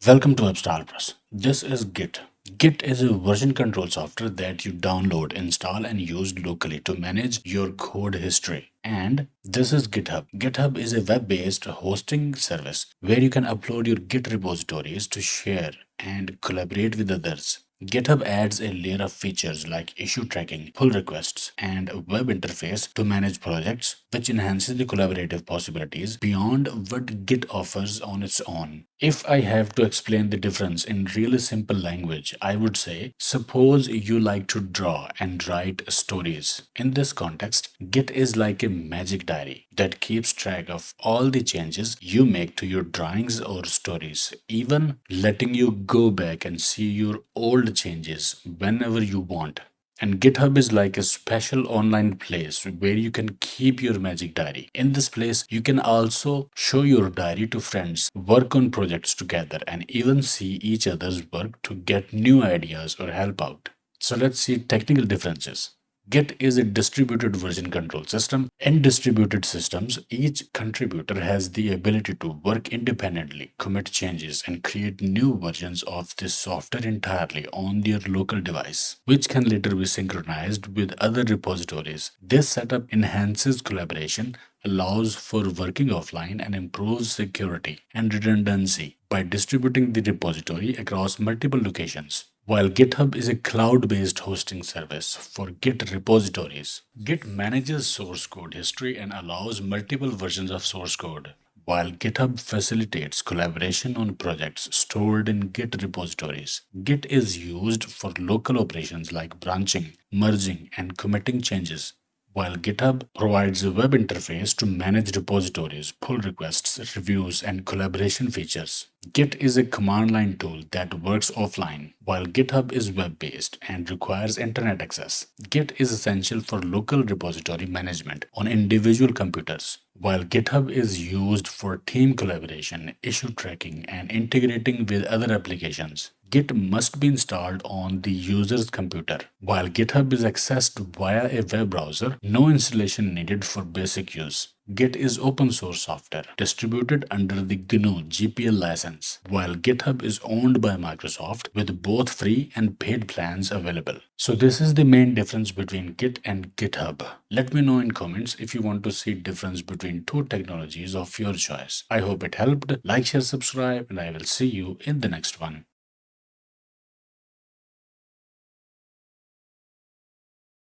Welcome to WebStarPlus. This is Git. Git is a version control software that you download, install, and use locally to manage your code history. And this is GitHub. GitHub is a web based hosting service where you can upload your Git repositories to share and collaborate with others. GitHub adds a layer of features like issue tracking, pull requests, and a web interface to manage projects, which enhances the collaborative possibilities beyond what Git offers on its own. If I have to explain the difference in really simple language, I would say suppose you like to draw and write stories. In this context, Git is like a magic diary that keeps track of all the changes you make to your drawings or stories, even letting you go back and see your old changes whenever you want. And GitHub is like a special online place where you can keep your magic diary. In this place, you can also show your diary to friends, work on projects together, and even see each other's work to get new ideas or help out. So let's see technical differences. Git is a distributed version control system. In distributed systems, each contributor has the ability to work independently, commit changes, and create new versions of this software entirely on their local device, which can later be synchronized with other repositories. This setup enhances collaboration, allows for working offline, and improves security and redundancy by distributing the repository across multiple locations. While GitHub is a cloud based hosting service for Git repositories, Git manages source code history and allows multiple versions of source code. While GitHub facilitates collaboration on projects stored in Git repositories, Git is used for local operations like branching, merging, and committing changes. While GitHub provides a web interface to manage repositories, pull requests, reviews, and collaboration features, Git is a command line tool that works offline. While GitHub is web based and requires internet access, Git is essential for local repository management on individual computers. While GitHub is used for team collaboration, issue tracking, and integrating with other applications, Git must be installed on the user's computer. While GitHub is accessed via a web browser, no installation needed for basic use. Git is open source software distributed under the GNU GPL license, while GitHub is owned by Microsoft with both free and paid plans available. So this is the main difference between Git and GitHub. Let me know in comments if you want to see difference between two technologies of your choice. I hope it helped. Like, share, subscribe, and I will see you in the next one.